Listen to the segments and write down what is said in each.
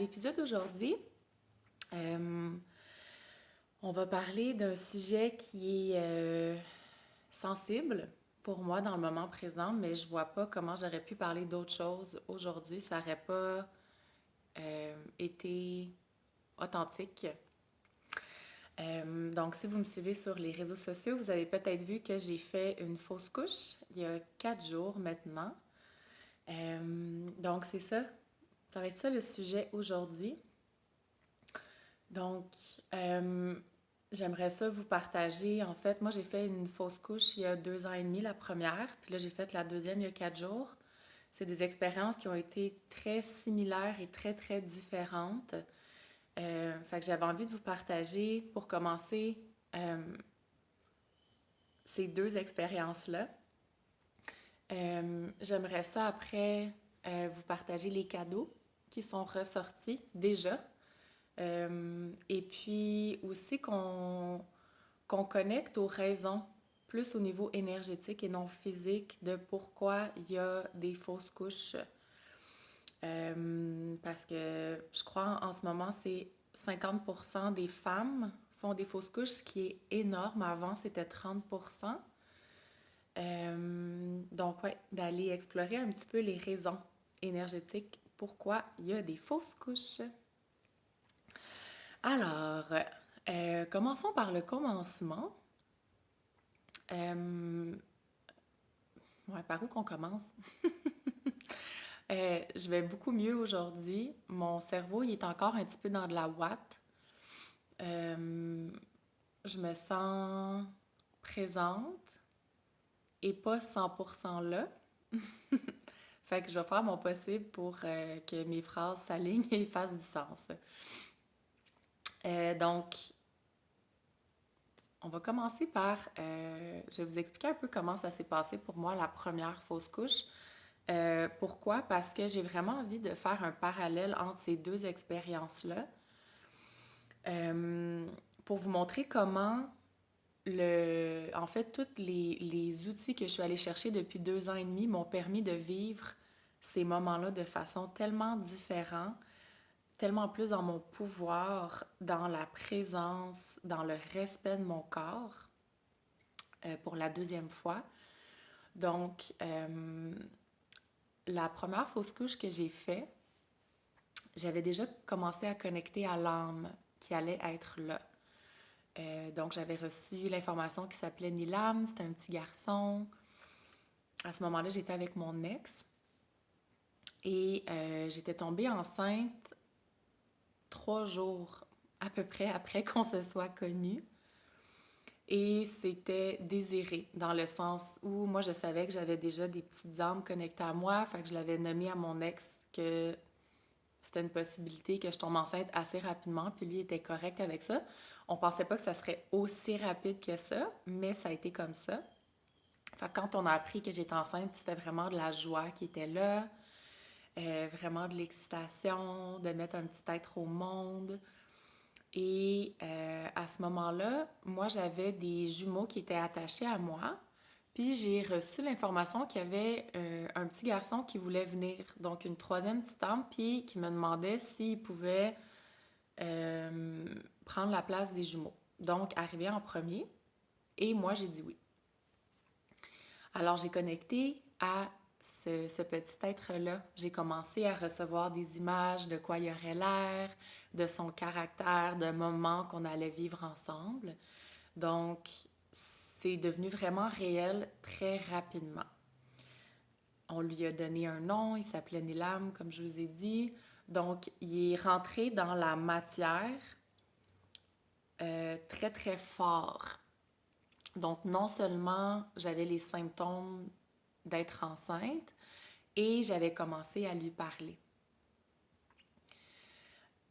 l'épisode d'aujourd'hui, euh, on va parler d'un sujet qui est sensible pour moi dans le moment présent, mais je vois pas comment j'aurais pu parler d'autre chose aujourd'hui. Ça n'aurait pas été authentique. Donc, si vous me suivez sur les réseaux sociaux, vous avez peut-être vu que j'ai fait une fausse couche il y a 4 jours maintenant. Donc, c'est ça. Ça va être ça le sujet aujourd'hui. Donc, euh, j'aimerais ça vous partager. En fait, moi, j'ai fait une fausse couche il y a 2 ans et demi, la première, puis là, j'ai fait la deuxième il y a 4 jours. C'est des expériences qui ont été très similaires et très, très différentes. Fait que j'avais envie de vous partager, pour commencer, euh, ces deux expériences-là. J'aimerais ça après vous partager les cadeaux qui sont ressortis déjà. Et puis aussi qu'on connecte aux raisons, plus au niveau énergétique et non physique, de pourquoi il y a des fausses couches. Parce que je crois en ce moment, c'est 50% des femmes font des fausses couches, ce qui est énorme. Avant, c'était 30%. Donc, ouais, d'aller explorer un petit peu les raisons énergétiques, pourquoi il y a des fausses couches. Alors, commençons par le commencement. Euh, ouais, par où qu'on commence? Je vais beaucoup mieux aujourd'hui. Mon cerveau, il est encore un petit peu dans de la ouate. Euh, je me sens présente et pas 100% là. Fait que je vais faire mon possible pour que mes phrases s'alignent et fassent du sens. Donc, on va commencer par... je vais vous expliquer un peu comment ça s'est passé pour moi, la première fausse couche. Pourquoi? Parce que j'ai vraiment envie de faire un parallèle entre ces deux expériences-là euh, pour vous montrer comment en fait, tous les outils que je suis allée chercher depuis 2 ans et demi m'ont permis de vivre ces moments-là de façon tellement différente, tellement plus dans mon pouvoir, dans la présence, dans le respect de mon corps pour la deuxième fois. Donc, la première fausse couche que j'ai faite, j'avais déjà commencé à connecter à l'âme qui allait être là. Donc, j'avais reçu l'information qui s'appelait Nilam, c'était un petit garçon. À ce moment-là, j'étais avec mon ex et j'étais tombée enceinte 3 jours à peu près après qu'on se soit connus. Et c'était désiré, dans le sens où moi, je savais que j'avais déjà des petites âmes connectées à moi, fait que je l'avais nommé à mon ex que c'était une possibilité que je tombe enceinte assez rapidement, puis lui était correct avec ça. On pensait pas que ça serait aussi rapide que ça, mais ça a été comme ça. Fait que quand on a appris que j'étais enceinte, c'était vraiment de la joie qui était là, vraiment de l'excitation, de mettre un petit être au monde. Et à ce moment-là, moi, j'avais des jumeaux qui étaient attachés à moi. Puis j'ai reçu l'information qu'il y avait un petit garçon qui voulait venir, donc une troisième petite âme, puis qui me demandait s'il pouvait euh, prendre la place des jumeaux. Donc, arrivé en premier, et moi, j'ai dit oui. Alors, j'ai connecté à ce petit être-là. J'ai commencé à recevoir des images de quoi il aurait l'air, de son caractère, de moments qu'on allait vivre ensemble. Donc, c'est devenu vraiment réel très rapidement. On lui a donné un nom, il s'appelait Nilam, comme je vous ai dit. Donc, il est rentré dans la matière très, très fort. Donc, non seulement j'avais les symptômes d'être enceinte, et j'avais commencé à lui parler.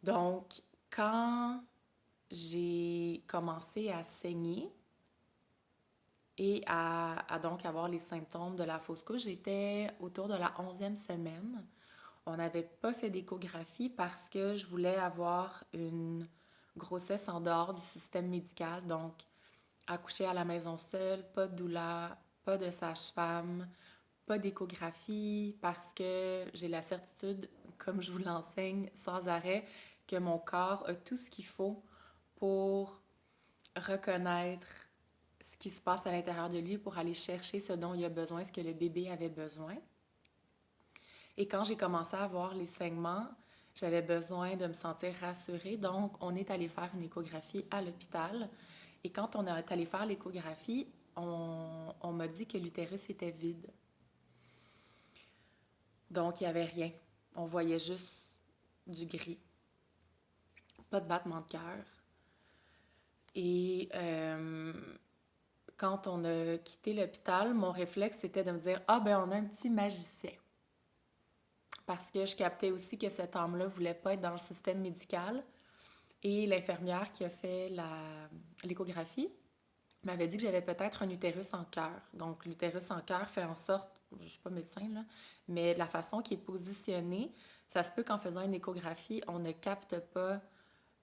Donc, quand j'ai commencé à saigner et à donc avoir les symptômes de la fausse couche, j'étais autour de la 11e semaine. On n'avait pas fait d'échographie parce que je voulais avoir une grossesse en dehors du système médical, donc accoucher à la maison seule, pas de doula, pas de sage-femme, pas d'échographie parce que j'ai la certitude, comme je vous l'enseigne sans arrêt, que mon corps a tout ce qu'il faut pour reconnaître ce qui se passe à l'intérieur de lui pour aller chercher ce dont il a besoin, ce que le bébé avait besoin. Et quand j'ai commencé à avoir les saignements, j'avais besoin de me sentir rassurée. Donc, on est allé faire une échographie à l'hôpital. Et quand on est allé faire l'échographie, on m'a dit que l'utérus était vide. Donc, il n'y avait rien. On voyait juste du gris. Pas de battement de cœur. Et quand on a quitté l'hôpital, mon réflexe, c'était de me dire « Ah, ben on a un petit magicien. » Parce que je captais aussi que cet homme-là ne voulait pas être dans le système médical. Et l'infirmière qui a fait l'échographie m'avait dit que j'avais peut-être un utérus en cœur. Donc, l'utérus en cœur fait en sorte, je ne suis pas médecin, là, mais de la façon qu'il est positionné, ça se peut qu'en faisant une échographie, on ne capte pas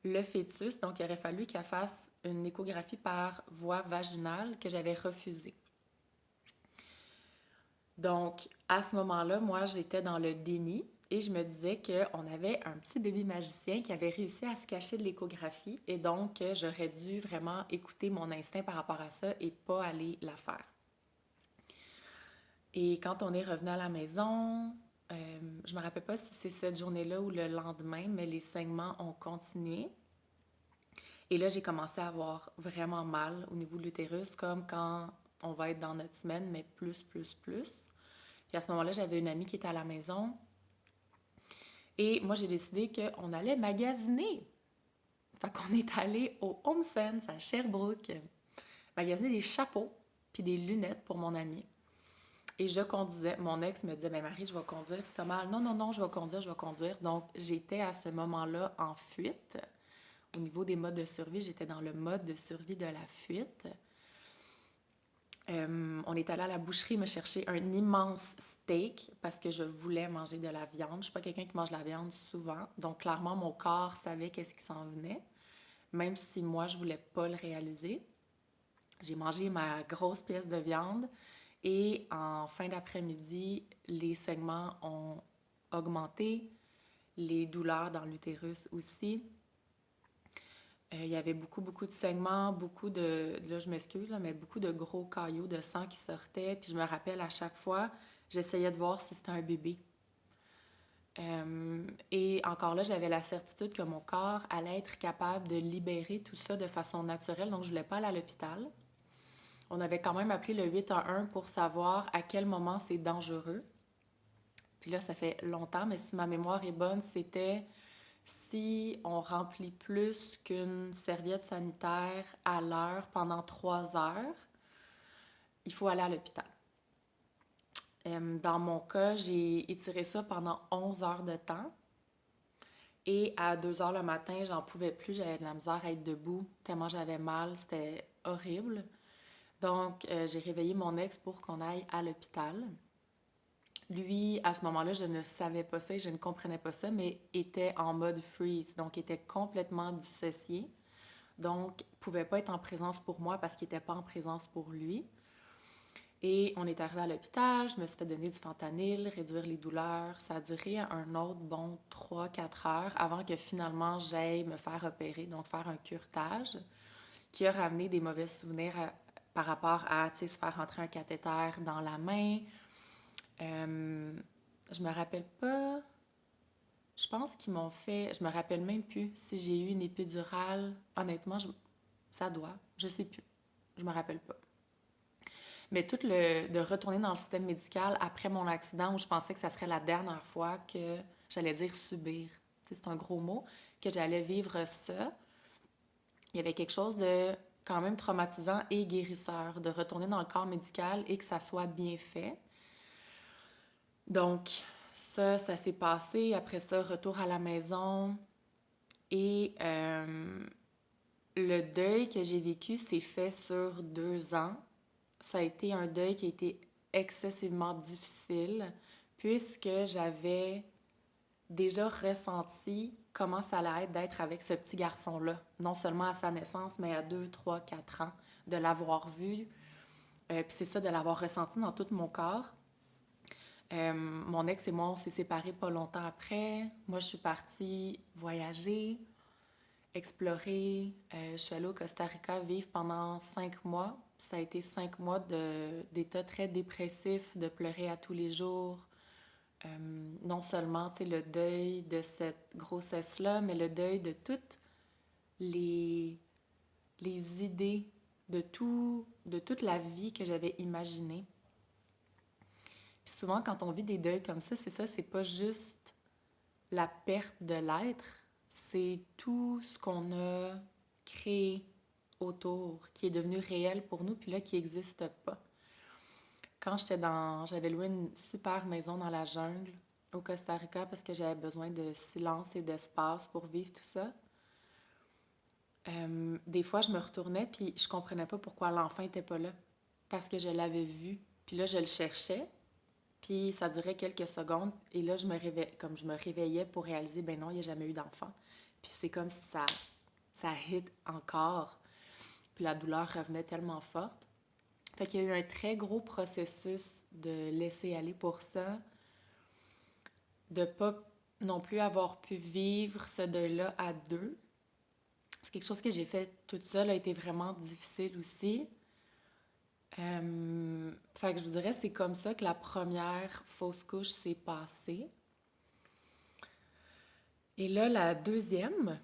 le fœtus. Donc, il aurait fallu qu'elle fasse une échographie par voie vaginale que j'avais refusée. Donc, à ce moment-là, moi, j'étais dans le déni et je me disais qu'on avait un petit bébé magicien qui avait réussi à se cacher de l'échographie et donc j'aurais dû vraiment écouter mon instinct par rapport à ça et pas aller la faire. Et quand on est revenu à la maison, je me rappelle pas si c'est cette journée-là ou le lendemain, mais les saignements ont continué. Et là, j'ai commencé à avoir vraiment mal au niveau de l'utérus, comme quand on va être dans notre semaine, mais plus. Puis à ce moment-là, j'avais une amie qui était à la maison. Et moi, j'ai décidé qu'on allait magasiner. Fait qu'on est allé au HomeSense à Sherbrooke, magasiner des chapeaux puis des lunettes pour mon ami. Et je conduisais. Mon ex me disait, « Ben Marie, je vais conduire, c'est mal. » Non, je vais conduire. Donc, j'étais à ce moment-là en fuite. Au niveau des modes de survie, j'étais dans le mode de survie de la fuite. On est allé à la boucherie me chercher un immense steak parce que je voulais manger de la viande. Je ne suis pas quelqu'un qui mange de la viande souvent. Donc, clairement, mon corps savait qu'est-ce qui s'en venait, même si moi, je ne voulais pas le réaliser. J'ai mangé ma grosse pièce de viande et en fin d'après-midi, les saignements ont augmenté, les douleurs dans l'utérus aussi. Il y avait beaucoup de saignements, là je m'excuse, là, mais beaucoup de gros caillots de sang qui sortaient. Puis je me rappelle à chaque fois, j'essayais de voir si c'était un bébé. Et encore là, j'avais la certitude que mon corps allait être capable de libérer tout ça de façon naturelle. Donc je voulais pas aller à l'hôpital. On avait quand même appelé le 811 pour savoir à quel moment c'est dangereux. Puis là, ça fait longtemps, mais si ma mémoire est bonne, c'était si on remplit plus qu'une serviette sanitaire à l'heure pendant 3 heures, il faut aller à l'hôpital. Dans mon cas, j'ai étiré ça pendant 11 heures de temps. Et à 2 heures le matin, j'en pouvais plus, j'avais de la misère à être debout, tellement j'avais mal, c'était horrible. Donc, j'ai réveillé mon ex pour qu'on aille à l'hôpital. Lui, à ce moment-là, je ne savais pas ça et je ne comprenais pas ça, mais était en mode freeze, donc était complètement dissocié. Donc, ne pouvait pas être en présence pour moi parce qu'il n'était pas en présence pour lui. Et on est arrivé à l'hôpital, je me suis fait donner du fentanyl, réduire les douleurs. Ça a duré un autre bon 3-4 heures avant que finalement j'aille me faire opérer, donc faire un curetage, qui a ramené des mauvais souvenirs par rapport à se faire rentrer un cathéter dans la main. Je me rappelle pas. Je pense qu'ils m'ont fait. Je me rappelle même plus si j'ai eu une épidurale. Honnêtement, ça doit. Je sais plus. Je me rappelle pas. Mais de retourner dans le système médical après mon accident où je pensais que ça serait la dernière fois que j'allais dire subir. C'est un gros mot, que j'allais vivre ça. Il y avait quelque chose de quand même traumatisant et guérisseur de retourner dans le corps médical et que ça soit bien fait. Donc, ça s'est passé. Après ça, retour à la maison. Et le deuil que j'ai vécu s'est fait sur 2 ans. Ça a été un deuil qui a été excessivement difficile puisque j'avais déjà ressenti comment ça allait être d'être avec ce petit garçon-là. Non seulement à sa naissance, mais à 2, 3, 4 ans, de l'avoir vu. Puis c'est ça, de l'avoir ressenti dans tout mon corps. Mon ex et moi, on s'est séparés pas longtemps après. Moi, je suis partie voyager, explorer. Je suis allée au Costa Rica vivre pendant 5 mois. Ça a été 5 mois d'état très dépressif, de pleurer à tous les jours. Non seulement, tu sais, le deuil de cette grossesse-là, mais le deuil de toutes les, les idées, de toute la vie que j'avais imaginée. Puis souvent, quand on vit des deuils comme ça, c'est pas juste la perte de l'être, c'est tout ce qu'on a créé autour, qui est devenu réel pour nous, puis là, qui n'existe pas. Quand j'avais loué une super maison dans la jungle au Costa Rica parce que j'avais besoin de silence et d'espace pour vivre tout ça. Des fois, je me retournais puis je comprenais pas pourquoi l'enfant était pas là. Parce que je l'avais vu. Puis là, je le cherchais. Puis ça durait quelques secondes. Et là, comme je me réveillais pour réaliser, ben non, il n'y a jamais eu d'enfant. Puis c'est comme si ça hit encore. Puis la douleur revenait tellement forte. Fait qu'il y a eu un très gros processus de laisser aller pour ça, de pas non plus avoir pu vivre ce deuil-là à deux. C'est quelque chose que j'ai fait toute seule, a été vraiment difficile aussi. Fait que je vous dirais, c'est comme ça que la première fausse couche s'est passée. Et là, la deuxième,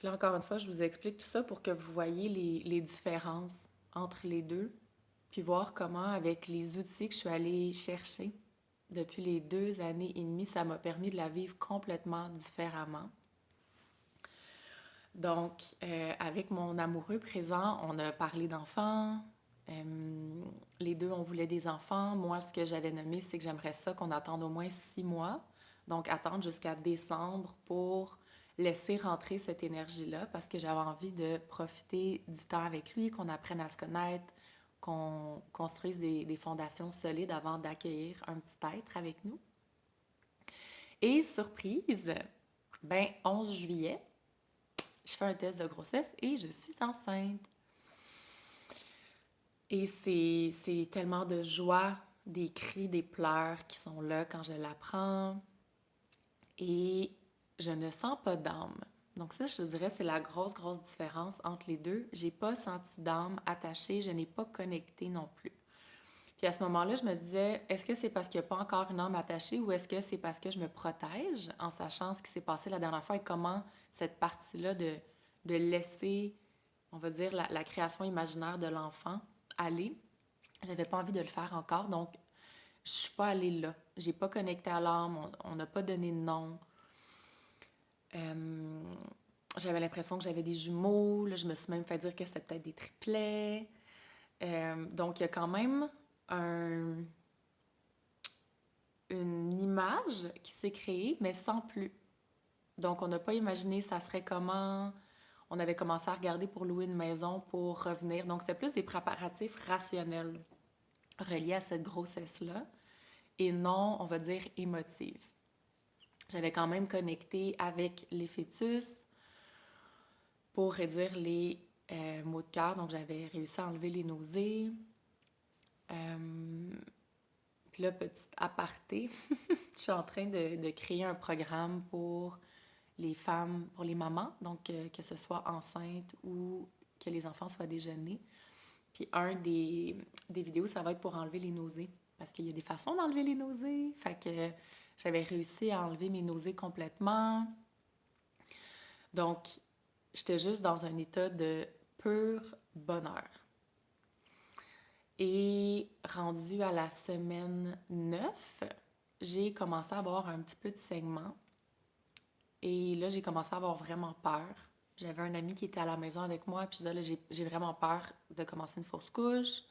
là encore une fois, je vous explique tout ça pour que vous voyez les différences entre les deux, puis voir comment, avec les outils que je suis allée chercher depuis les 2 années et demie, ça m'a permis de la vivre complètement différemment. Donc, avec mon amoureux présent, on a parlé d'enfants. Les deux, on voulait des enfants. Moi, ce que j'avais nommé, c'est que j'aimerais ça qu'on attende au moins 6 mois. Donc, attendre jusqu'à décembre pour laisser rentrer cette énergie-là parce que j'avais envie de profiter du temps avec lui, qu'on apprenne à se connaître, qu'on construise des fondations solides avant d'accueillir un petit être avec nous. Et surprise, ben 11 juillet, je fais un test de grossesse et je suis enceinte. Et c'est tellement de joie, des cris, des pleurs qui sont là quand je l'apprends. Et je ne sens pas d'âme. Donc ça, je te dirais, c'est la grosse, grosse différence entre les deux. J'ai pas senti d'âme attachée, je n'ai pas connecté non plus. Puis à ce moment-là, je me disais, est-ce que c'est parce qu'il n'y a pas encore une âme attachée ou est-ce que c'est parce que je me protège en sachant ce qui s'est passé la dernière fois et comment cette partie-là de laisser, on va dire, la création imaginaire de l'enfant aller. J'avais pas envie de le faire encore, donc je suis pas allée là. J'ai pas connecté à l'âme, on n'a pas donné de nom. Euh, J'avais l'impression que j'avais des jumeaux. Là, je me suis même fait dire que c'était peut-être des triplets. Donc, il y a quand même un, une image qui s'est créée, mais sans plus. Donc, on n'a pas imaginé ça serait comment. On avait commencé à regarder pour louer une maison pour revenir. Donc, c'était plus des préparatifs rationnels reliés à cette grossesse-là et non, on va dire, émotive. J'avais quand même connecté avec les fœtus pour réduire les maux de cœur. Donc, j'avais réussi à enlever les nausées. Puis là, petit aparté, je suis en train de créer un programme pour les femmes, pour les mamans, donc que ce soit enceinte ou que les enfants soient déjà nés. Puis un des vidéos, ça va être pour enlever les nausées, parce qu'il y a des façons d'enlever les nausées. Fait que j'avais réussi à enlever mes nausées complètement. Donc, j'étais juste dans un état de pur bonheur. Et rendu à la semaine 9, j'ai commencé à avoir un petit peu de saignement. Et là, j'ai commencé à avoir vraiment peur. J'avais un ami qui était à la maison avec moi, puis là, j'ai vraiment peur de commencer une fausse couche.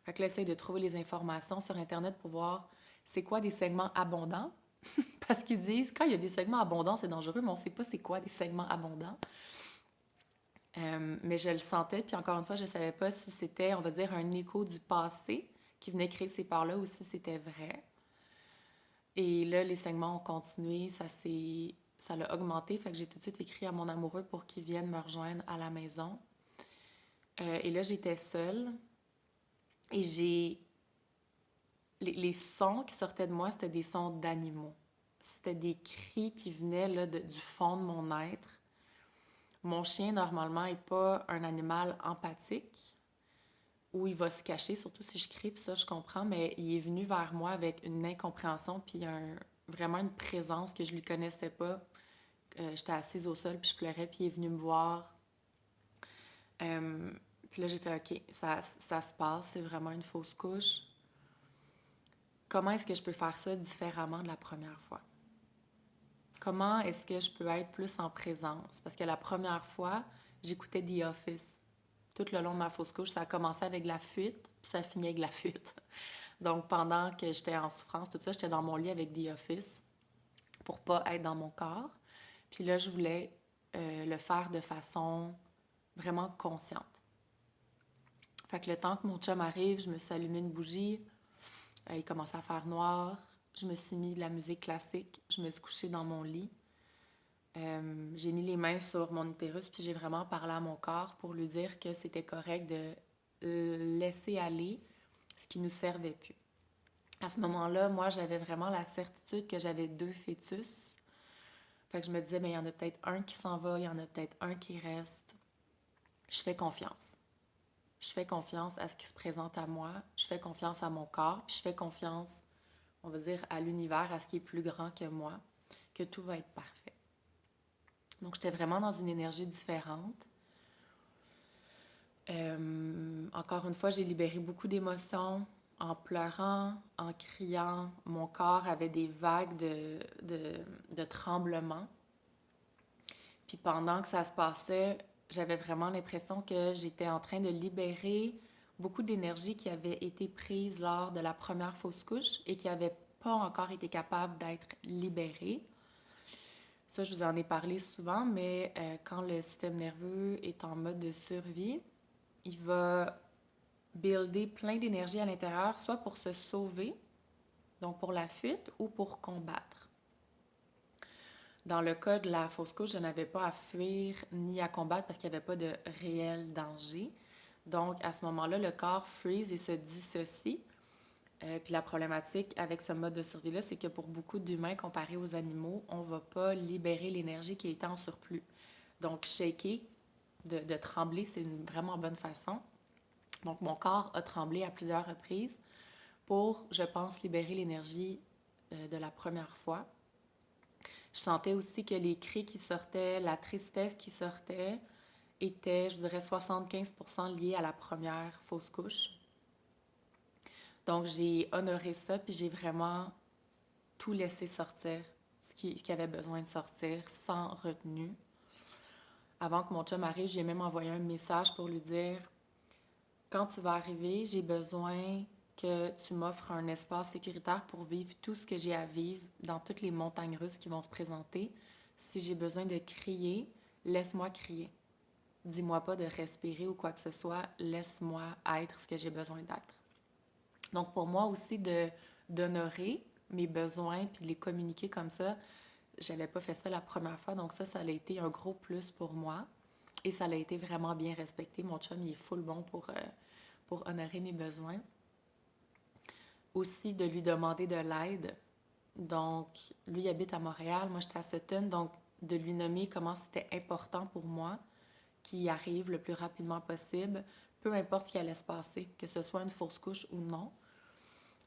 Fait que là, j'essaie de trouver les informations sur Internet pour voir c'est quoi des segments abondants. Parce qu'ils disent, quand il y a des segments abondants, c'est dangereux, mais on ne sait pas c'est quoi des segments abondants. Mais je le sentais, puis encore une fois, je ne savais pas si c'était, on va dire, un écho du passé qui venait créer ces peurs-là ou si c'était vrai. Et là, les segments ont continué, ça l'a augmenté, fait que j'ai tout de suite écrit à mon amoureux pour qu'il vienne me rejoindre à la maison. Et là, j'étais seule et j'ai les sons qui sortaient de moi, c'était des sons d'animaux. C'était des cris qui venaient là, du fond de mon être. Mon chien, normalement, n'est pas un animal empathique où il va se cacher, surtout si je crie, puis ça, je comprends, mais il est venu vers moi avec une incompréhension, puis vraiment une présence que je lui connaissais pas. J'étais assise au sol, puis je pleurais, puis il est venu me voir. Euh, puis là, j'ai fait, OK, ça se passe, c'est vraiment une fausse couche. Comment est-ce que je peux faire ça différemment de la première fois? Comment est-ce que je peux être plus en présence? Parce que la première fois, j'écoutais The Office. Tout le long de ma fausse couche, ça a commencé avec la fuite, puis ça finit avec la fuite. Donc, pendant que j'étais en souffrance, tout ça, j'étais dans mon lit avec The Office pour pas être dans mon corps. Puis là, je voulais le faire de façon vraiment consciente. Fait que le temps que mon chum arrive, je me suis allumé une bougie, il commençait à faire noir, je me suis mis de la musique classique, je me suis couchée dans mon lit. J'ai mis les mains sur mon utérus, puis j'ai vraiment parlé à mon corps pour lui dire que c'était correct de laisser aller ce qui nous servait plus. À ce moment-là, moi, j'avais vraiment la certitude que j'avais 2 fœtus. Fait que je me disais, mais il y en a peut-être un qui s'en va, il y en a peut-être un qui reste. Je fais confiance. Je fais confiance à ce qui se présente à moi. Je fais confiance à mon corps. Puis je fais confiance, on va dire, à l'univers, à ce qui est plus grand que moi, que tout va être parfait. Donc, j'étais vraiment dans une énergie différente. Encore une fois, j'ai libéré beaucoup d'émotions en pleurant, en criant. Mon corps avait des vagues de tremblements. Puis pendant que ça se passait, j'avais vraiment l'impression que j'étais en train de libérer beaucoup d'énergie qui avait été prise lors de la première fausse couche et qui n'avait pas encore été capable d'être libérée. Ça, je vous en ai parlé souvent, mais quand le système nerveux est en mode de survie, il va builder plein d'énergie à l'intérieur, soit pour se sauver, donc pour la fuite, ou pour combattre. Dans le cas de la fausse couche, je n'avais pas à fuir ni à combattre parce qu'il n'y avait pas de réel danger. Donc, à ce moment-là, le corps freeze et se dissocie. Puis la problématique avec ce mode de survie-là, c'est que pour beaucoup d'humains, comparé aux animaux, on ne va pas libérer l'énergie qui est en surplus. Donc, shaker, de trembler, c'est une vraiment bonne façon. Donc, mon corps a tremblé à plusieurs reprises pour, je pense, libérer l'énergie de la première fois. Je sentais aussi que les cris qui sortaient, la tristesse qui sortait, étaient, je dirais, 75% liés à la première fausse couche. Donc, j'ai honoré ça, puis j'ai vraiment tout laissé sortir, ce qui avait besoin de sortir, sans retenue. Avant que mon chum arrive, j'ai même envoyé un message pour lui dire quand tu vas arriver, j'ai besoin que tu m'offres un espace sécuritaire pour vivre tout ce que j'ai à vivre dans toutes les montagnes russes qui vont se présenter. Si j'ai besoin de crier, laisse-moi crier. Dis-moi pas de respirer ou quoi que ce soit, laisse-moi être ce que j'ai besoin d'être. Donc pour moi aussi d'honorer mes besoins puis de les communiquer comme ça, j'avais pas fait ça la première fois, donc ça a été un gros plus pour moi. Et ça a été vraiment bien respecté. Mon chum, il est full bon pour honorer mes besoins. Aussi, de lui demander de l'aide. Donc, lui, il habite à Montréal, moi, j'étais à Sutton. Donc, de lui nommer comment c'était important pour moi qu'il arrive le plus rapidement possible, peu importe ce qui allait se passer, que ce soit une fausse couche ou non.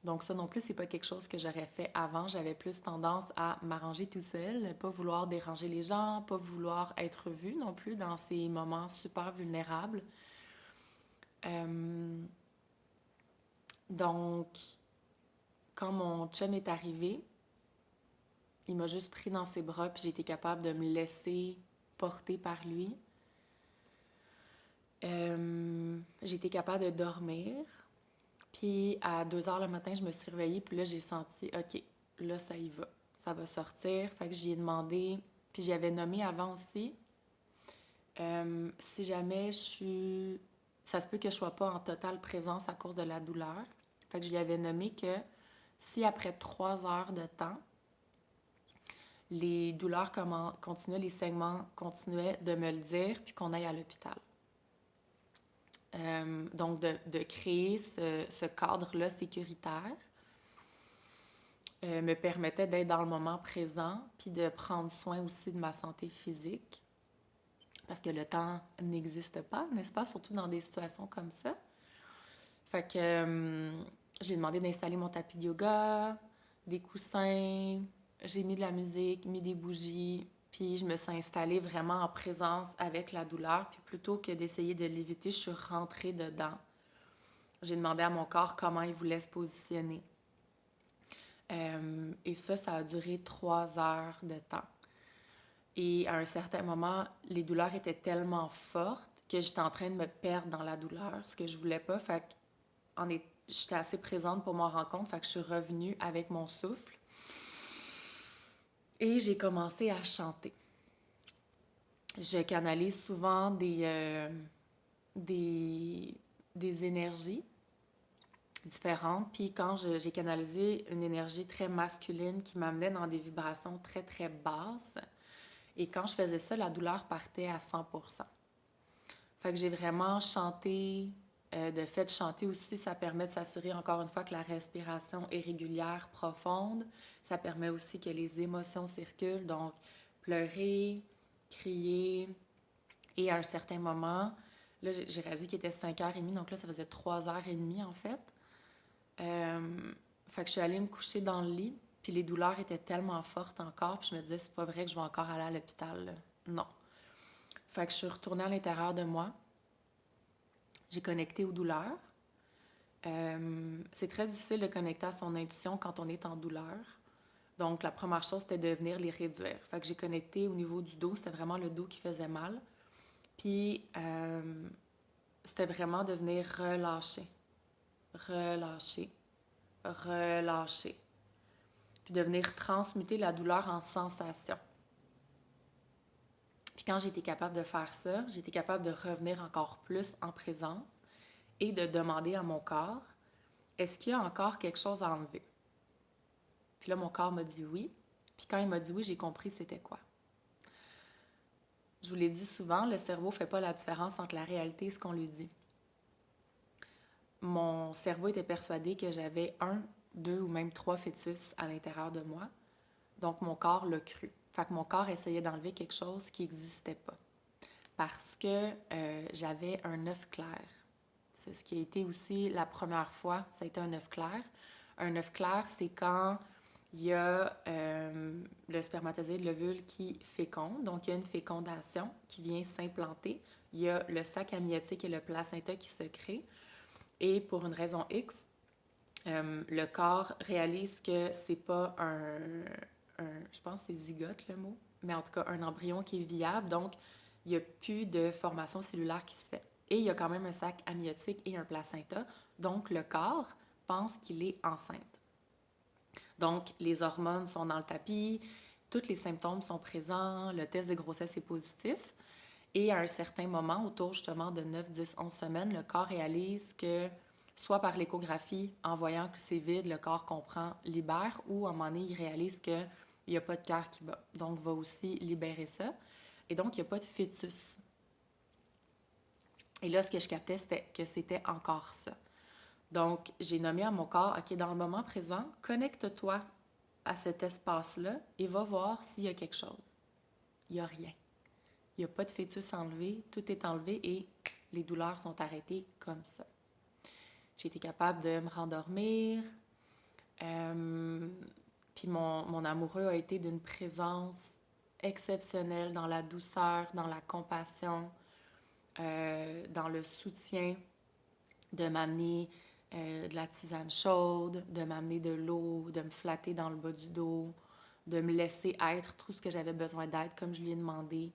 Donc ça non plus, c'est pas quelque chose que j'aurais fait avant. J'avais plus tendance à m'arranger tout seul, pas vouloir déranger les gens, pas vouloir être vue non plus dans ces moments super vulnérables. Euh, donc, quand mon chum est arrivé, il m'a juste pris dans ses bras, puis j'ai été capable de me laisser porter par lui. J'ai été capable de dormir. Puis à 2 heures le matin, je me suis réveillée, puis là, j'ai senti, OK, là, ça y va. Ça va sortir. Fait que j'y ai demandé, puis j'y avais nommé avant aussi. Si jamais je suis. Ça se peut que je sois pas en totale présence à cause de la douleur. Fait que je lui avais nommé que si après 3 heures de temps, les douleurs continuaient, les saignements continuaient, de me le dire, puis qu'on aille à l'hôpital. Donc, de créer ce cadre-là sécuritaire. me permettait d'être dans le moment présent, puis de prendre soin aussi de ma santé physique, parce que le temps n'existe pas, n'est-ce pas? Surtout dans des situations comme ça. Fait que je lui ai demandé d'installer mon tapis de yoga, des coussins, j'ai mis de la musique, mis des bougies, puis je me suis installée vraiment en présence avec la douleur, puis plutôt que d'essayer de l'éviter, je suis rentrée dedans. J'ai demandé à mon corps comment il voulait se positionner. Et ça a duré 3 heures de temps. Et à un certain moment, les douleurs étaient tellement fortes que j'étais en train de me perdre dans la douleur, ce que je voulais pas. Fait que j'étais assez présente pour m'en rendre compte, fait que je suis revenue avec mon souffle. Et j'ai commencé à chanter. Je canalise souvent des, des énergies différentes. Puis quand j'ai canalisé une énergie très masculine qui m'amenait dans des vibrations très, très basses, et quand je faisais ça, la douleur partait à 100%. Fait que j'ai vraiment chanté. De fait, chanter aussi, ça permet de s'assurer encore une fois que la respiration est régulière, profonde. Ça permet aussi que les émotions circulent, donc pleurer, crier. Et à un certain moment, là, j'ai réalisé qu'il était 5h30, donc là, ça faisait 3h30 en fait. Fait que je suis allée me coucher dans le lit, puis les douleurs étaient tellement fortes encore, puis je me disais, c'est pas vrai que je vais encore aller à l'hôpital, là. Non. Fait que je suis retournée à l'intérieur de moi. J'ai connecté aux douleurs. C'est très difficile de connecter à son intuition quand on est en douleur. Donc, la première chose, c'était de venir les réduire. Fait que j'ai connecté au niveau du dos. C'était vraiment le dos qui faisait mal. Puis, c'était vraiment de venir relâcher, relâcher, relâcher. Puis de venir transmuter la douleur en sensation. Puis quand j'ai été capable de faire ça, j'ai été capable de revenir encore plus en présence et de demander à mon corps, est-ce qu'il y a encore quelque chose à enlever? Puis là, mon corps m'a dit oui. Puis quand il m'a dit oui, j'ai compris c'était quoi. Je vous l'ai dit souvent, le cerveau ne fait pas la différence entre la réalité et ce qu'on lui dit. Mon cerveau était persuadé que j'avais 1, 2 ou même 3 fœtus à l'intérieur de moi. Donc, mon corps l'a cru. Fait que mon corps essayait d'enlever quelque chose qui n'existait pas. Parce que j'avais un œuf clair. C'est ce qui a été aussi la première fois, ça a été un œuf clair. Un œuf clair, c'est quand il y a le spermatozoïde, l'ovule qui féconde. Donc, il y a une fécondation qui vient s'implanter. Il y a le sac amniotique et le placenta qui se créent. Et pour une raison X, le corps réalise que c'est pas je pense que c'est zygote le mot, mais en tout cas un embryon qui est viable. Donc, il n'y a plus de formation cellulaire qui se fait. Et il y a quand même un sac amniotique et un placenta. Donc, le corps pense qu'il est enceinte. Donc, les hormones sont dans le tapis, tous les symptômes sont présents, le test de grossesse est positif. Et à un certain moment, autour justement de 9, 10, 11 semaines, le corps réalise que, soit par l'échographie, en voyant que c'est vide, le corps comprend, libère, ou à un moment donné, il réalise qu'il n'y a pas de cœur qui bat. Donc, va aussi libérer ça. Et donc, il n'y a pas de fœtus. Et là, ce que je captais, c'était que c'était encore ça. Donc, j'ai nommé à mon corps, OK, dans le moment présent, connecte-toi à cet espace-là et va voir s'il y a quelque chose. Il n'y a rien. Il n'y a pas de fœtus enlevé, tout est enlevé et les douleurs sont arrêtées comme ça. J'ai été capable de me rendormir. Puis mon amoureux a été d'une présence exceptionnelle dans la douceur, dans la compassion, dans le soutien, de m'amener de la tisane chaude, de m'amener de l'eau, de me flatter dans le bas du dos, de me laisser être tout ce que j'avais besoin d'être comme je lui ai demandé.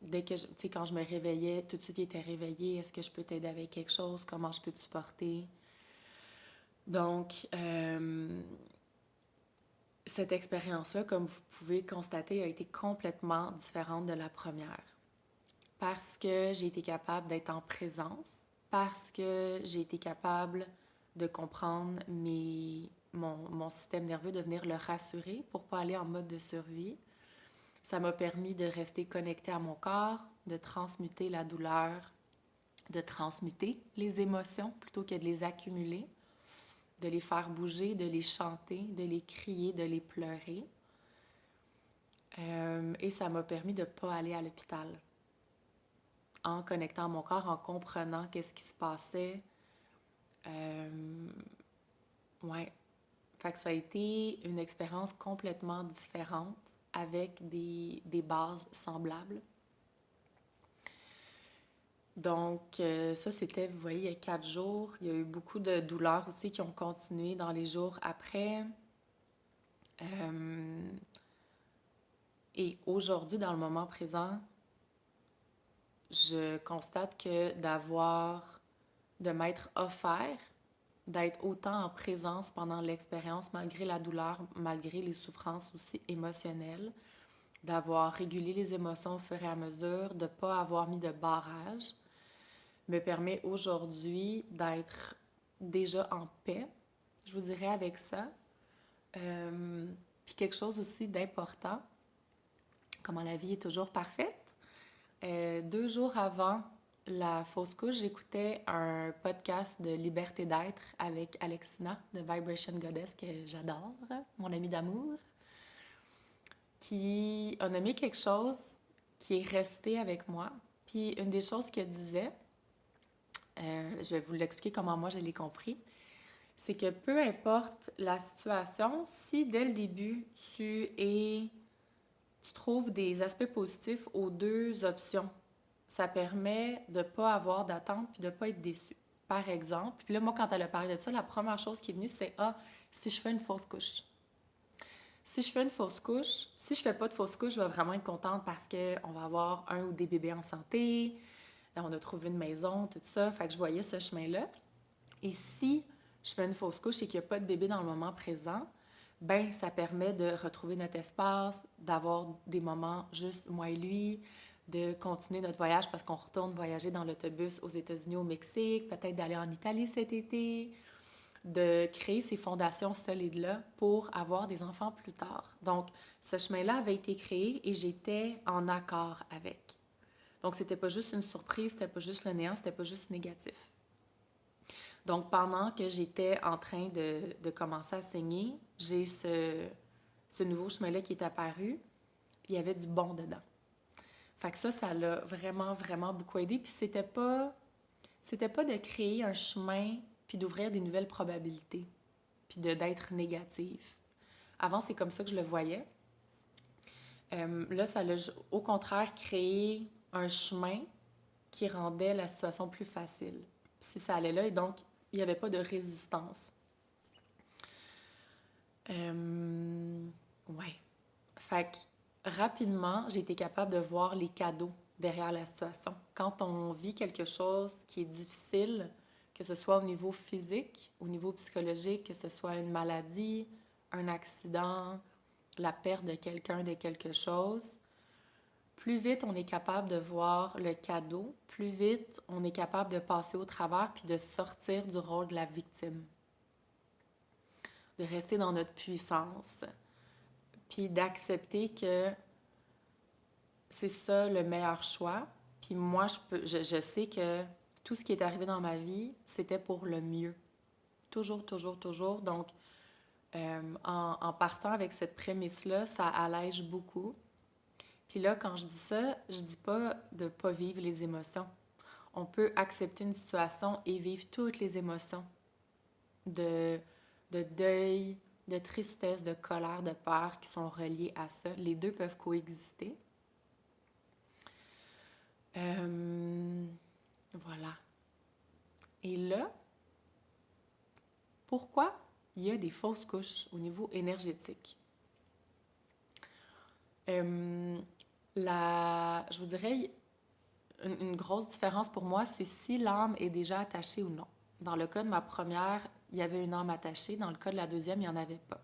Dès que, tu sais, quand je me réveillais, tout de suite, il était réveillé. Est-ce que je peux t'aider avec quelque chose? Comment je peux te supporter? Donc, cette expérience-là, comme vous pouvez constater, a été complètement différente de la première. Parce que j'ai été capable d'être en présence, parce que j'ai été capable de comprendre mon système nerveux, de venir le rassurer pour ne pas aller en mode de survie. Ça m'a permis de rester connectée à mon corps, de transmuter la douleur, de transmuter les émotions plutôt que de les accumuler. de les faire bouger, de les chanter, de les crier, de les pleurer. Et ça m'a permis de ne pas aller à l'hôpital en connectant mon corps, en comprenant qu'est-ce qui se passait. Ouais. Fait que ça a été une expérience complètement différente avec des bases semblables. Donc, ça, c'était, vous voyez, il y a 4 jours. Il y a eu beaucoup de douleurs aussi qui ont continué dans les jours après. Euh, et aujourd'hui, dans le moment présent, je constate que de m'être offert, d'être autant en présence pendant l'expérience, malgré la douleur, malgré les souffrances aussi émotionnelles, d'avoir régulé les émotions au fur et à mesure, de ne pas avoir mis de barrage, me permet aujourd'hui d'être déjà en paix, je vous dirais, avec ça. Puis quelque chose aussi d'important, comment la vie est toujours parfaite. 2 jours avant la fausse couche, j'écoutais un podcast de Liberté d'être avec Alexina de Vibration Goddess, que j'adore, mon amie d'amour, qui a nommé quelque chose qui est resté avec moi. Puis une des choses qu'elle disait, je vais vous l'expliquer comment moi je l'ai compris, c'est que peu importe la situation, si dès le début tu trouves des aspects positifs aux 2 options, ça permet de ne pas avoir d'attente puis de ne pas être déçu. Par exemple, puis là, moi, quand elle a parlé de ça, la première chose qui est venue, c'est « Ah, si je fais une fausse couche. » Si je fais une fausse couche, si je fais pas de fausse couche, je vais vraiment être contente parce qu'on va avoir un ou des bébés en santé, on a trouvé une maison, tout ça. Fait que je voyais ce chemin-là. Et si je fais une fausse couche et qu'il n'y a pas de bébé dans le moment présent, ben ça permet de retrouver notre espace, d'avoir des moments juste moi et lui, de continuer notre voyage parce qu'on retourne voyager dans l'autobus aux États-Unis, au Mexique, peut-être d'aller en Italie cet été, de créer ces fondations solides-là pour avoir des enfants plus tard. Donc, ce chemin-là avait été créé et j'étais en accord avec. Donc, c'était pas juste une surprise, c'était pas juste le néant, c'était pas juste négatif. Donc, pendant que j'étais en train de commencer à saigner, j'ai ce nouveau chemin-là qui est apparu, puis il y avait du bon dedans. Fait que ça l'a vraiment, vraiment beaucoup aidé. Puis c'était pas de créer un chemin puis d'ouvrir des nouvelles probabilités, puis d'être négative. Avant, c'est comme ça que je le voyais. Là, ça l'a au contraire créé un chemin qui rendait la situation plus facile, si ça allait là. Et donc, il n'y avait pas de résistance. Ouais. Fait que rapidement, j'ai été capable de voir les cadeaux derrière la situation. Quand on vit quelque chose qui est difficile, que ce soit au niveau physique, au niveau psychologique, que ce soit une maladie, un accident, la perte de quelqu'un, de quelque chose, plus vite on est capable de voir le cadeau, plus vite on est capable de passer au travers puis de sortir du rôle de la victime, de rester dans notre puissance, puis d'accepter que c'est ça le meilleur choix. Puis moi, je sais que tout ce qui est arrivé dans ma vie, c'était pour le mieux. Toujours, toujours, toujours. Donc, en partant avec cette prémisse-là, ça allège beaucoup. Puis là, quand je dis ça, je dis pas de pas vivre les émotions. On peut accepter une situation et vivre toutes les émotions de, de deuil, de tristesse, de colère, de peur qui sont reliées à ça. Les deux peuvent coexister. Voilà. Et là, pourquoi il y a des fausses couches au niveau énergétique? Je vous dirais, une grosse différence pour moi, c'est si l'âme est déjà attachée ou non. Dans le cas de ma première, il y avait une âme attachée. Dans le cas de la deuxième, il n'y en avait pas.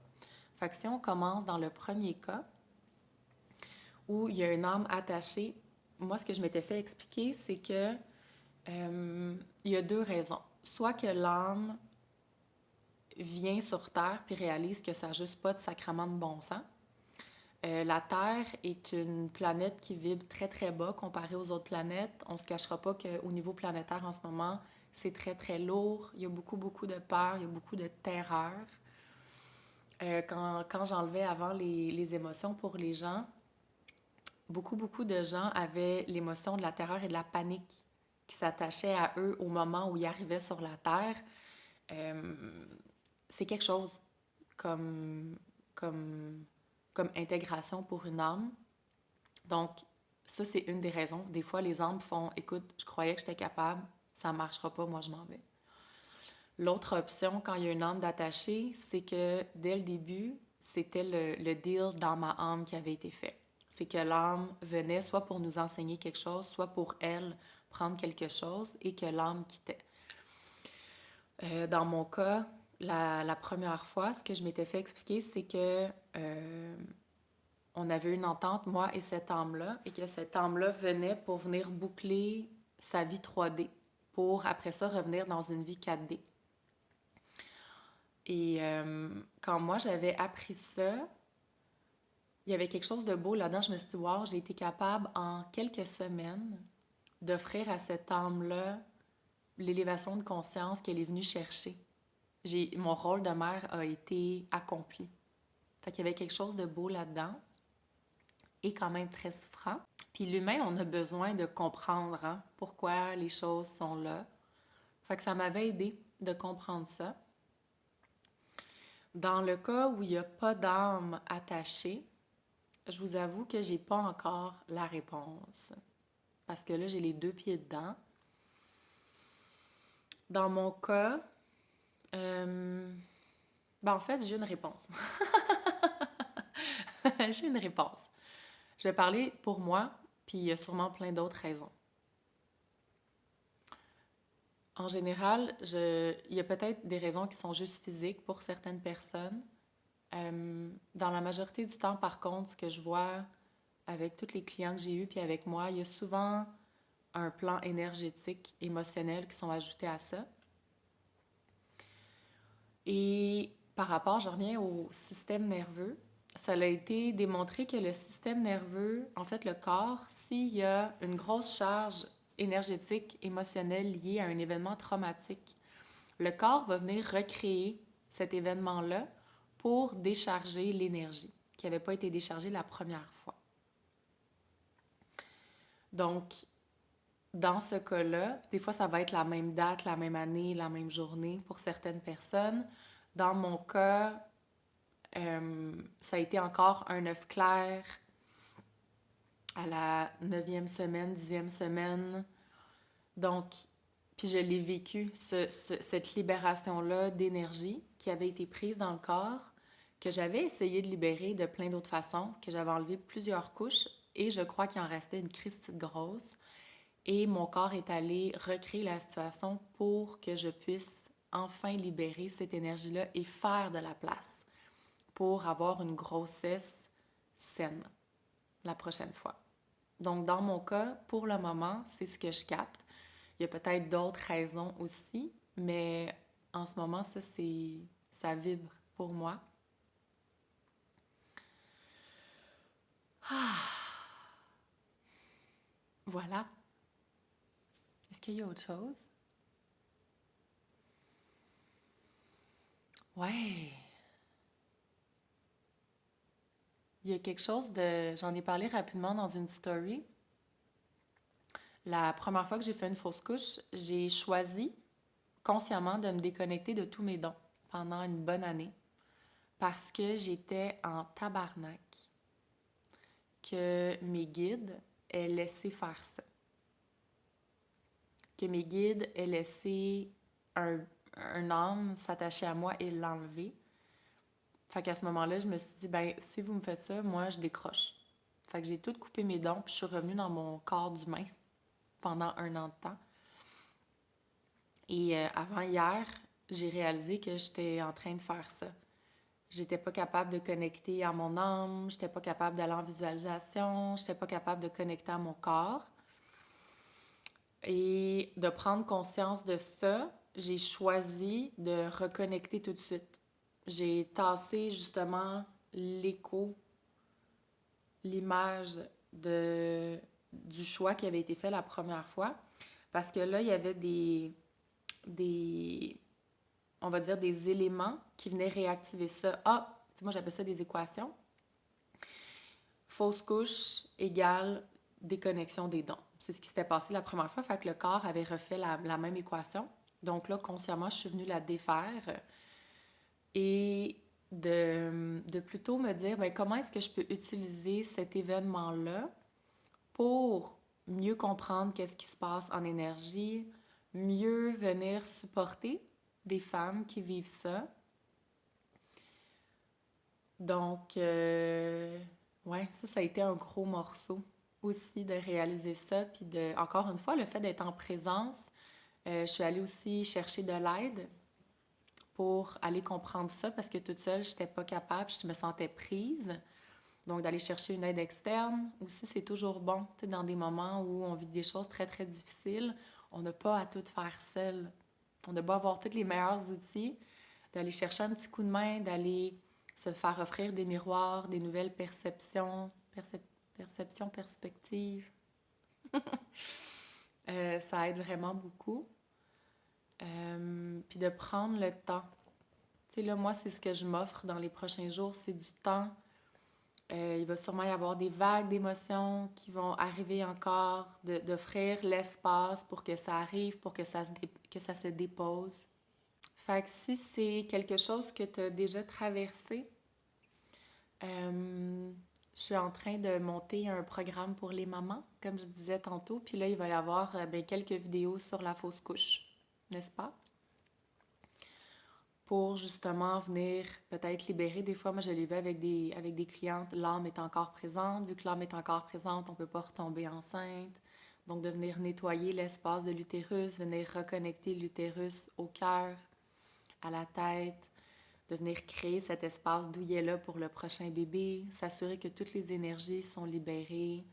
Fait que si on commence dans le premier cas, où il y a une âme attachée, moi, ce que je m'étais fait expliquer, c'est que il y a 2 raisons. Soit que l'âme vient sur Terre puis réalise que ça n'a juste pas de sacrement de bon sens. La Terre est une planète qui vibre très, très bas comparée aux autres planètes. On ne se cachera pas qu'au niveau planétaire, en ce moment, c'est très, très lourd. Il y a beaucoup, beaucoup de peur, il y a beaucoup de terreur. Quand j'enlevais avant les émotions pour les gens, beaucoup, beaucoup de gens avaient l'émotion de la terreur et de la panique qui s'attachait à eux au moment où ils arrivaient sur la Terre. Euh, c'est quelque chose comme, comme, comme intégration pour une âme. Donc, ça, c'est une des raisons. Des fois, les âmes font, écoute, je croyais que j'étais capable, ça ne marchera pas, moi je m'en vais. L'autre option, quand il y a une âme d'attaché, c'est que dès le début, c'était le deal dans ma âme qui avait été fait. C'est que l'âme venait soit pour nous enseigner quelque chose, soit pour elle prendre quelque chose et que l'âme quittait. Dans mon cas, la première fois, ce que je m'étais fait expliquer, c'est que on avait une entente, moi et cette âme-là, et que cette âme-là venait pour venir boucler sa vie 3D, pour après ça revenir dans une vie 4D. Et quand moi j'avais appris ça, il y avait quelque chose de beau là-dedans. Je me suis dit, wow, j'ai été capable en quelques semaines d'offrir à cette âme-là l'élévation de conscience qu'elle est venue chercher. Mon rôle de mère a été accompli. Fait qu'il y avait quelque chose de beau là-dedans et quand même très souffrant. Puis l'humain, on a besoin de comprendre hein, pourquoi les choses sont là. Fait que ça m'avait aidé de comprendre ça. Dans le cas où il n'y a pas d'âme attachée, je vous avoue que j'ai pas encore la réponse. Parce que là, j'ai les deux pieds dedans. Dans mon cas, en fait, j'ai une réponse. J'ai une réponse. Je vais parler pour moi, puis il y a sûrement plein d'autres raisons. En général, il y a peut-être des raisons qui sont juste physiques pour certaines personnes. Dans la majorité du temps, par contre, ce que je vois avec tous les clients que j'ai eus, puis avec moi, il y a souvent un plan énergétique, émotionnel qui sont ajoutés à ça. Et par rapport, je reviens au système nerveux, ça a été démontré que le système nerveux, en fait le corps, s'il y a une grosse charge énergétique, émotionnelle liée à un événement traumatique, le corps va venir recréer cet événement-là pour décharger l'énergie qui n'avait pas été déchargée la première fois. Donc, dans ce cas-là, des fois, ça va être la même date, la même année, la même journée pour certaines personnes. Dans mon cas, ça a été encore un œuf clair à la 9e semaine, 10e semaine. Donc, puis je l'ai vécu, cette libération-là d'énergie qui avait été prise dans le corps, que j'avais essayé de libérer de plein d'autres façons, que j'avais enlevé plusieurs couches et je crois qu'il en restait une christie de grosse. Et mon corps est allé recréer la situation pour que je puisse enfin libérer cette énergie-là et faire de la place pour avoir une grossesse saine la prochaine fois. Donc, dans mon cas, pour le moment, c'est ce que je capte. Il y a peut-être d'autres raisons aussi, mais en ce moment, ça vibre pour moi. Ah, voilà. Est-ce qu'il y a autre chose? Ouais. Il y a quelque chose de... J'en ai parlé rapidement dans une story. La première fois que j'ai fait une fausse couche, j'ai choisi consciemment de me déconnecter de tous mes dons pendant une bonne année parce que j'étais en tabarnak que mes guides aient laissé faire ça. Que mes guides aient laissé un âme s'attacher à moi et l'enlever. Fait qu'à ce moment-là, je me suis dit, ben si vous me faites ça, moi, je décroche. Fait que j'ai tout coupé mes dons, puis je suis revenue dans mon corps d'humain pendant un an de temps. Et avant hier, j'ai réalisé que j'étais en train de faire ça. J'étais pas capable de connecter à mon âme, j'étais pas capable d'aller en visualisation, j'étais pas capable de connecter à mon corps. Et de prendre conscience de ça, j'ai choisi de reconnecter tout de suite. J'ai tassé justement l'écho, l'image du choix qui avait été fait la première fois. Parce que là, il y avait va dire, des éléments qui venaient réactiver ça. Ah, moi j'appelle ça des équations. Fausse couche égale déconnexion des dons. C'est ce qui s'était passé la première fois, fait que le corps avait refait la même équation. Donc là, consciemment, je suis venue la défaire et de plutôt me dire, bien, comment est-ce que je peux utiliser cet événement-là pour mieux comprendre qu'est-ce qui se passe en énergie, mieux venir supporter des femmes qui vivent ça. Donc, ouais, ça a été un gros morceau aussi de réaliser ça. Puis encore une fois, le fait d'être en présence, je suis allée aussi chercher de l'aide pour aller comprendre ça parce que toute seule, je n'étais pas capable, je me sentais prise. Donc, d'aller chercher une aide externe aussi, c'est toujours bon. Tu sais, dans des moments où on vit des choses très, très difficiles, on n'a pas à tout faire seul. On a beau avoir tous les meilleurs outils, d'aller chercher un petit coup de main, d'aller se faire offrir des miroirs, des nouvelles perceptions, perspectives. Ça aide vraiment beaucoup. Puis de prendre le temps. Tu sais, là, moi, c'est ce que je m'offre dans les prochains jours, c'est du temps. Il va sûrement y avoir des vagues d'émotions qui vont arriver encore, d'offrir l'espace pour que ça arrive, pour que que ça se dépose. Fait que si c'est quelque chose que tu as déjà traversé, je suis en train de monter un programme pour les mamans, comme je disais tantôt. Puis là, il va y avoir quelques vidéos sur la fausse couche, n'est-ce pas? Pour justement venir peut-être libérer. Des fois, moi, je l'ai vu avec des clientes, l'âme est encore présente. Vu que l'âme est encore présente, on ne peut pas retomber enceinte. Donc, de venir nettoyer l'espace de l'utérus, venir reconnecter l'utérus au cœur, à la tête, de venir créer cet espace d'où il est là pour le prochain bébé, s'assurer que toutes les énergies sont libérées.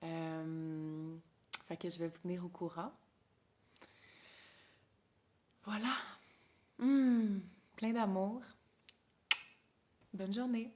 Fait que je vais vous tenir au courant. Voilà. Plein d'amour. Bonne journée.